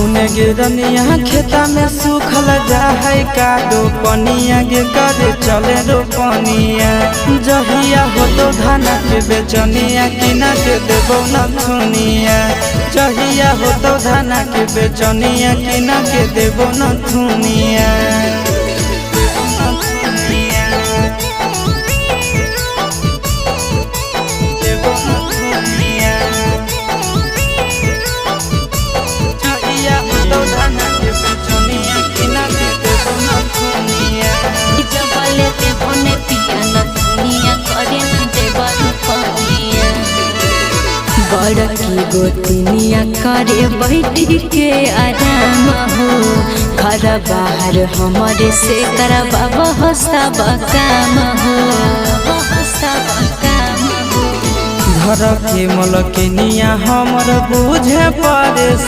सुने गिरनिया खेता में सूखल जा है कादो पनिया गे करे चले रोपनिया जहिया हो तो धाना के बेचनिया किना के देबो न थुनिया जहिया हो तो धाना के बेचनिया किना के देबो न थुनिया। बड़की गोतनिया करे बैठी के आराम हो घर बाहर हमारे से करबा सब काम हो घर के मलकिनिया हमर बुझे पड़े